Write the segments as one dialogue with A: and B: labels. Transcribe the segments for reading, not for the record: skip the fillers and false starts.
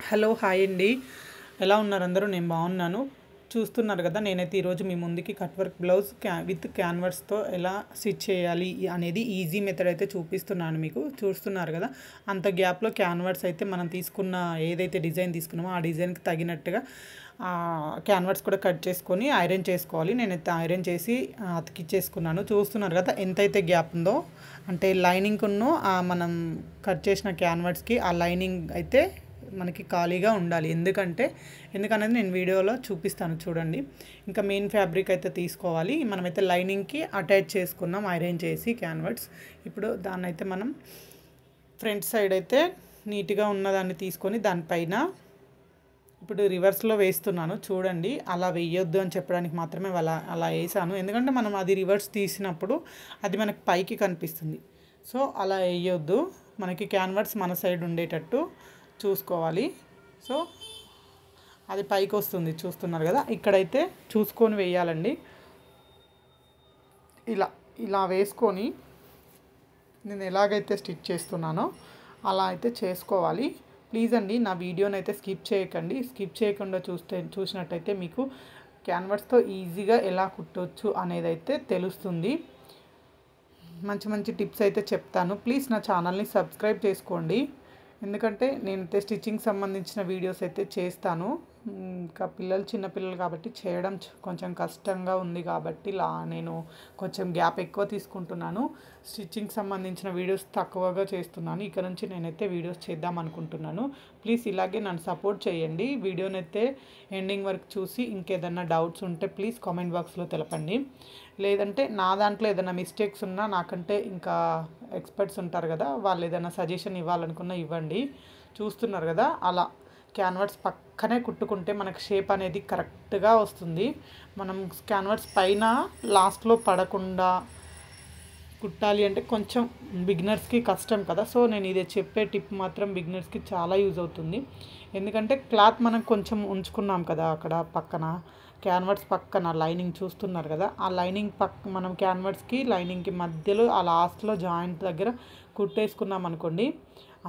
A: Hello hi అండి. ఎలా ఉన్నారు అందరూ? నేను బాగున్నాను. చూస్తున్నారు కదా, నేనైతే ఈరోజు మీ ముందుకి కట్ వర్క్ బ్లౌజ్ విత్ క్యాన్వర్స్తో ఎలా స్టిచ్ చేయాలి అనేది ఈజీ మెథడ్ అయితే చూపిస్తున్నాను. మీకు చూస్తున్నారు కదా, అంత గ్యాప్లో క్యాన్వర్స్ అయితే మనం తీసుకున్న ఏదైతే డిజైన్ తీసుకున్నామో ఆ డిజైన్కి తగినట్టుగా క్యాన్వర్స్ కూడా కట్ చేసుకొని ఐరన్ చేసుకోవాలి. నేనైతే ఐరన్ చేసి అతికిచ్చేసుకున్నాను. చూస్తున్నారు కదా ఎంతైతే గ్యాప్ ఉందో, అంటే లైనింగ్కును మనం కట్ చేసిన క్యాన్వర్స్కి ఆ లైనింగ్ అయితే మనకి ఖాళీగా ఉండాలి. ఎందుకనేది నేను వీడియోలో చూపిస్తాను చూడండి. ఇంకా మెయిన్ ఫ్యాబ్రిక్ అయితే తీసుకోవాలి. మనమైతే లైనింగ్కి అటాచ్ చేసుకున్నాం ఐరన్ చేసి క్యాన్వర్స్. ఇప్పుడు దాన్ని అయితే మనం ఫ్రంట్ సైడ్ అయితే నీట్గా ఉన్నదాన్ని తీసుకొని దానిపైన ఇప్పుడు రివర్స్లో వేస్తున్నాను చూడండి. అలా వేయొద్దు అని చెప్పడానికి మాత్రమే అలా వేసాను. ఎందుకంటే మనం అది రివర్స్ తీసినప్పుడు అది మనకి పైకి కనిపిస్తుంది. సో అలా వేయొద్దు, మనకి క్యాన్వర్స్ మన సైడ్ ఉండేటట్టు చూసుకోవాలి. సో అది పైకి వస్తుంది, చూస్తున్నారు కదా. ఇక్కడైతే చూసుకొని వేయాలండి. ఇలా ఇలా వేసుకొని నేను ఎలాగైతే స్టిచ్ చేస్తున్నానో అలా అయితే చేసుకోవాలి. ప్లీజ్ అండి, నా వీడియోని అయితే స్కిప్ చేయకండి. స్కిప్ చేయకుండా చూసినట్టయితే మీకు క్యాన్వర్స్తో ఈజీగా ఎలా కుట్టవచ్చు అనేది అయితే తెలుస్తుంది. మంచి మంచి టిప్స్ అయితే చెప్తాను. ప్లీజ్ నా ఛానల్ని సబ్స్క్రైబ్ చేసుకోండి. ఎందుకంటే నేనైతే స్టిచ్చింగ్ సంబంధించిన వీడియోస్ అయితే చేస్తాను. ఇంకా చిన్నపిల్లలు కాబట్టి చేయడం కొంచెం కష్టంగా ఉంది కాబట్టి నేను కొంచెం గ్యాప్ ఎక్కువ తీసుకుంటున్నాను. స్టిచ్చింగ్ సంబంధించిన వీడియోస్ తక్కువగా చేస్తున్నాను. ఇక నుంచి నేనైతే వీడియోస్ చేద్దాం అనుకుంటున్నాను. ప్లీజ్ ఇలాగే నన్ను సపోర్ట్ చేయండి. వీడియోని అయితే ఎండింగ్ వరకు చూసి ఇంకేదన్నా డౌట్స్ ఉంటే ప్లీజ్ కామెంట్ బాక్స్లో తెలపండి. లేదంటే నా దాంట్లో ఏదైనా మిస్టేక్స్ ఉన్నా నాకంటే ఇంకా ఎక్స్పర్ట్స్ ఉంటారు కదా, వాళ్ళు ఏదైనా సజెషన్ ఇవ్వాలనుకున్నా ఇవ్వండి. చూస్తున్నారు కదా, అలా క్యాన్వర్స్ పక్కనే కుట్టుకుంటే మనకు షేప్ అనేది కరెక్ట్గా వస్తుంది. మనం క్యాన్వర్స్ పైన లాస్ట్లో పడకుండా కుట్టాలి అంటే కొంచెం బిగినర్స్కి కష్టం కదా. సో నేను ఇదే చెప్పే టిప్ మాత్రం బిగినర్స్కి చాలా యూజ్ అవుతుంది. ఎందుకంటే క్లాత్ మనం కొంచెం ఉంచుకున్నాం కదా అక్కడ పక్కన, క్యాన్వర్స్ పక్కన లైనింగ్ చూస్తున్నారు కదా, ఆ లైనింగ్ మనం క్యాన్వర్స్కి లైనింగ్కి మధ్యలో ఆ లాస్ట్లో జాయింట్ దగ్గర కుట్టేసుకున్నాం అనుకోండి,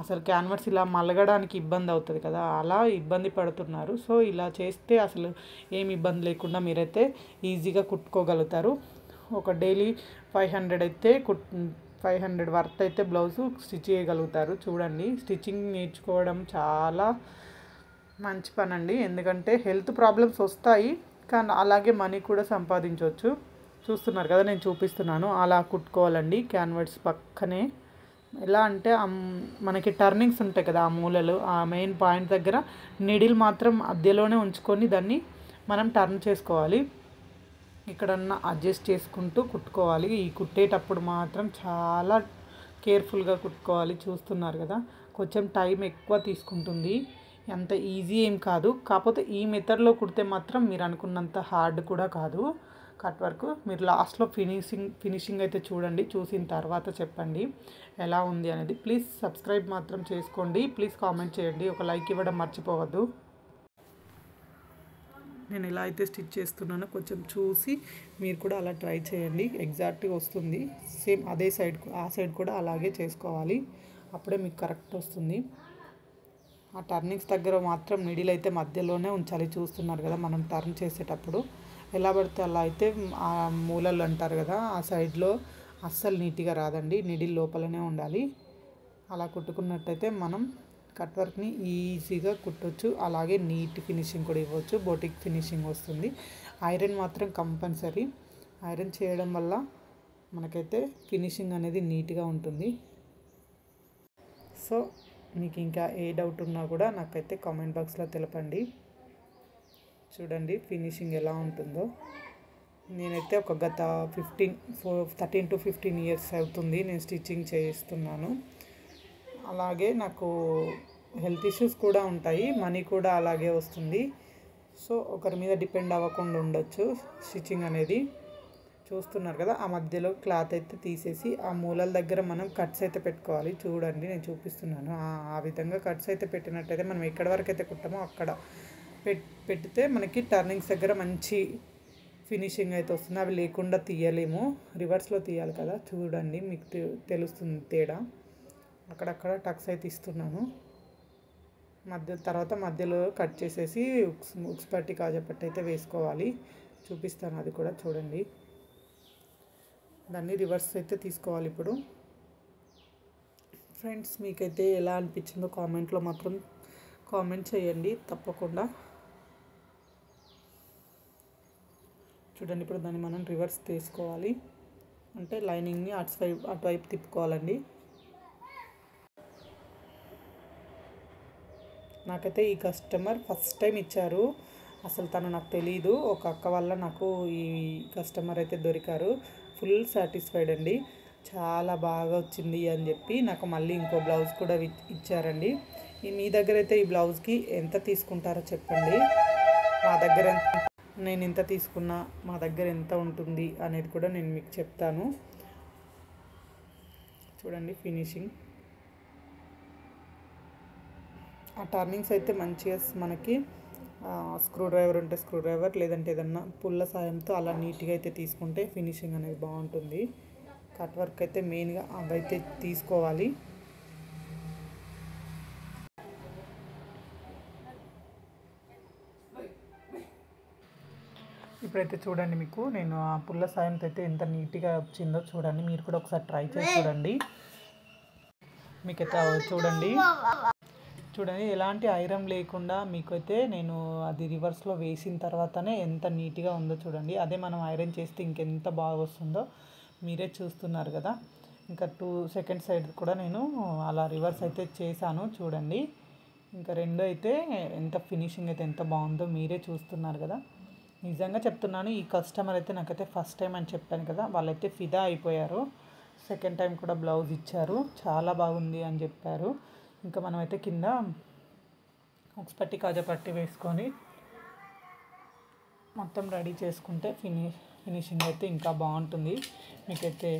A: అసలు క్యాన్వర్స్ ఇలా మలగడానికి ఇబ్బంది అవుతుంది కదా, అలా ఇబ్బంది పడుతున్నారు. సో ఇలా చేస్తే అసలు ఏమి ఇబ్బంది లేకుండా మీరైతే ఈజీగా కుట్టుకోగలుగుతారు. ఒక డైలీ 500 అయితే 500 వర్త్ అయితే బ్లౌజు స్టిచ్ చేయగలుగుతారు. చూడండి, స్టిచ్చింగ్ నేర్చుకోవడం చాలా మంచి పని అండి. ఎందుకంటే హెల్త్ ప్రాబ్లమ్స్ వస్తాయి, కానీ అలాగే మనీ కూడా సంపాదించవచ్చు. చూస్తున్నారు కదా, నేను చూపిస్తున్నాను అలా కుట్టుకోవాలండి. క్యాన్వర్స్ పక్కనే ఎలా అంటే మనకి టర్నింగ్స్ ఉంటాయి కదా, ఆ మూలలు, ఆ మెయిన్ పాయింట్ దగ్గర నీడిల్ మాత్రం మధ్యలోనే ఉంచుకొని దాన్ని మనం టర్న్ చేసుకోవాలి. ఇక్కడన్నా అడ్జస్ట్ చేసుకుంటూ కుట్టుకోవాలి. ఈ కుట్టేటప్పుడు మాత్రం చాలా కేర్ఫుల్గా కుట్టుకోవాలి. చూస్తున్నారు కదా, కొంచెం టైం ఎక్కువ తీసుకుంటుంది. అంత ఈజీ ఏం కాదు. కాకపోతే ఈ మెథడ్లో కుడితే మాత్రం మీరు అనుకున్నంత హార్డ్ కూడా కాదు కట్ వర్క్. మీరు లాస్ట్లో ఫినిషింగ్ అయితే చూడండి. చూసిన తర్వాత చెప్పండి ఎలా ఉంది అనేది. ప్లీజ్ సబ్స్క్రైబ్ మాత్రం చేసుకోండి. ప్లీజ్ కామెంట్ చేయండి. ఒక లైక్ ఇవ్వడం మర్చిపోవద్దు. నేను ఎలా అయితే స్టిచ్ చేస్తున్నానో కొంచెం చూసి మీరు కూడా అలా ట్రై చేయండి. ఎగ్జాక్ట్గా వస్తుంది. సేమ్ అదే సైడ్, ఆ సైడ్ కూడా అలాగే చేసుకోవాలి. అప్పుడే మీకు కరెక్ట్ వస్తుంది. ఆ టర్నింగ్స్ దగ్గర మాత్రం మిడిల్ అయితే మధ్యలోనే ఉంచాలి. చూస్తున్నారు కదా, మనం టర్న్ చేసేటప్పుడు ఎలా పడితే అలా అయితే ఆ మూలలు అంటారు కదా, ఆ సైడ్లో అస్సలు నీట్గా రాదండి. మిడిల్ లోపలనే ఉండాలి. అలా కుట్టుకున్నట్టయితే మనం కట్ వర్క్ని ఈజీగా కుట్టవచ్చు. అలాగే నీట్ ఫినిషింగ్ కూడా ఇవ్వచ్చు. బొటిక్ ఫినిషింగ్ వస్తుంది. ఐరన్ మాత్రం కంపల్సరీ. ఐరన్ చేయడం వల్ల మనకైతే ఫినిషింగ్ అనేది నీట్గా ఉంటుంది. సో మీకు ఇంకా ఏ డౌట్ ఉన్నా కూడా నాకైతే కామెంట్ బాక్స్లో తెలపండి. చూడండి ఫినిషింగ్ ఎలా ఉంటుందో. నేనైతే ఒక గత 13 to 15 ఇయర్స్ అవుతుంది నేను స్టిచ్చింగ్ చేస్తున్నాను. అలాగే నాకు హెల్త్ ఇష్యూస్ కూడా ఉంటాయి, మనీ కూడా అలాగే వస్తుంది. సో ఒకరి మీద డిపెండ్ అవ్వకుండా ఉండొచ్చు స్టిచ్చింగ్ అనేది. చూస్తున్నారు కదా, ఆ మధ్యలో క్లాత్ అయితే తీసేసి ఆ మూలల దగ్గర మనం కట్స్ అయితే పెట్టుకోవాలి. చూడండి, నేను చూపిస్తున్నాను. ఆ విధంగా కట్స్ అయితే పెట్టినట్టయితే మనం ఎక్కడి వరకు అయితే కుట్టామో అక్కడ పెడితే మనకి టర్నింగ్స్ దగ్గర మంచి ఫినిషింగ్ అయితే వస్తుంది. అవి లేకుండా తీయలేము, రివర్స్లో తీయాలి కదా. చూడండి, మీకు తెలుస్తుంది తేడా. అక్కడక్కడ టక్స్ అయితే ఇస్తున్నాను. తర్వాత మధ్యలో కట్ చేసేసి ఉక్స్ పట్టి కాజాపట్టి అయితే వేసుకోవాలి. చూపిస్తాను అది కూడా చూడండి. దాన్ని రివర్స్ అయితే తీసుకోవాలి ఇప్పుడు. ఫ్రెండ్స్ మీకైతే ఎలా అనిపించిందో కామెంట్లో మాత్రం కామెంట్ చేయండి తప్పకుండా. చూడండి ఇప్పుడు దాన్ని మనం రివర్స్ తీసుకోవాలి, అంటే లైనింగ్ని అటువైపు తిప్పుకోవాలండి. నాకైతే ఈ కస్టమర్ ఫస్ట్ టైం ఇచ్చారు, అసలు తను నాకు తెలీదు. ఒక అక్క వల్ల నాకు ఈ కస్టమర్ అయితే దొరికారు. ఫుల్ సాటిస్ఫైడ్ అండి, చాలా బాగా వచ్చింది అని చెప్పి నాకు మళ్ళీ ఇంకో బ్లౌజ్ కూడా ఇచ్చారండి. మీ దగ్గర అయితే ఈ బ్లౌజ్కి ఎంత తీసుకుంటారో చెప్పండి. మా దగ్గర నేను ఎంత తీసుకున్నా, మా దగ్గర ఎంత ఉంటుంది అనేది కూడా నేను మీకు చెప్తాను. చూడండి ఫినిషింగ్, ఆ టర్నింగ్స్ అయితే మంచిగా మనకి స్క్రూ డ్రైవర్ ఉంటే స్క్రూ డ్రైవర్, లేదంటే ఏదన్నా పుల్ల సాయంతో అలా నీట్గా అయితే తీసుకుంటే ఫినిషింగ్ అనేది బాగుంటుంది. కట్ వర్క్ అయితే మెయిన్గా అవైతే తీసుకోవాలి. ఇప్పుడైతే చూడండి, మీకు నేను ఆ పుల్ల సాయంతో అయితే ఎంత నీట్గా వచ్చిందో చూడండి. మీరు కూడా ఒకసారి ట్రై చేసి చూడండి. మీకైతే చూడండి ఎలాంటి ఐరన్ లేకుండా మీకైతే నేను అది రివర్స్లో వేసిన తర్వాతనే ఎంత నీట్గా ఉందో చూడండి. అదే మనం ఐరన్ చేస్తే ఇంకెంత బాగా వస్తుందో మీరే చూస్తున్నారు కదా. ఇంకా 2 సెకండ్ సైడ్ కూడా నేను అలా రివర్స్ అయితే చేశాను చూడండి. ఇంకా రెండు అయితే ఎంత ఫినిషింగ్ అయితే ఎంత బాగుందో మీరే చూస్తున్నారు కదా. నిజంగా చెప్తున్నాను, ఈ కస్టమర్ అయితే నాకైతే ఫస్ట్ టైం అని చెప్పాను కదా, వాళ్ళైతే ఫిదా అయిపోయారు. సెకండ్ టైం కూడా బ్లౌజ్ ఇచ్చారు, చాలా బాగుంది అని చెప్పారు. ఇంకా మనమైతే కింద ఉక్స్ పట్టి కాజా పట్టి వేసుకొని మొత్తం రెడీ చేసుకుంటే ఫినిషింగ్ అయితే ఇంకా బాగుంటుంది. మీకైతే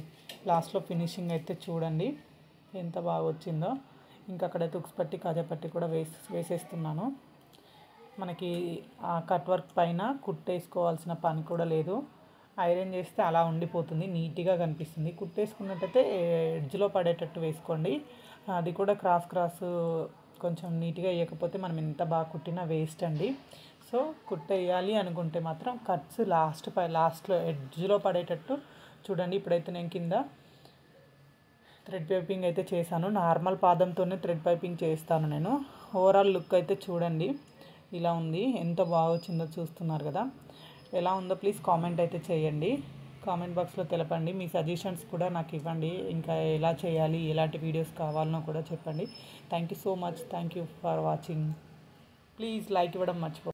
A: లాస్ట్లో ఫినిషింగ్ అయితే చూడండి ఎంత బాగా వచ్చిందో. ఇంకా అక్కడైతే ఉక్స్ పట్టి కాజా పట్టి కూడా వేసేస్తున్నాను. మనకి ఆ కట్ వర్క్ పైన కుట్టేసుకోవాల్సిన పని కూడా లేదు. ఐరన్ చేస్తే అలా ఉండిపోతుంది, నీట్గా కనిపిస్తుంది. కుట్టేసుకున్నట్టయితే ఎడ్జ్లో పడేటట్టు వేసుకోండి. అది కూడా క్రాస్ కొంచెం నీట్గా వేయకపోతే మనం ఎంత బాగా కుట్టినా వేస్ట్ అండి. సో కుట్టేయాలి అనుకుంటే మాత్రం కట్స్ లాస్ట్లో ఎడ్జ్లో పడేటట్టు చూడండి. ఇప్పుడైతే నేను కింద థ్రెడ్ పైపింగ్ అయితే చేశాను. నార్మల్ పాదంతోనే థ్రెడ్ పైపింగ్ చేస్తాను నేను. ఓవరాల్ లుక్ అయితే చూడండి ఇలా ఉంది, ఎంత బాగా వచ్చిందో చూస్తున్నారు కదా. ఎలా ఉందో ప్లీజ్ కామెంట్ అయితే చేయండి, కామెంట్ బాక్స్లో తెలపండి. మీ సజెషన్స్ కూడా నాకు ఇవ్వండి, ఇంకా ఎలా చేయాలి, ఎలాంటి వీడియోస్ కావాలనో కూడా చెప్పండి. Thank you so much, thank you for watching. Please like ఇవ్వడం మర్చిపో.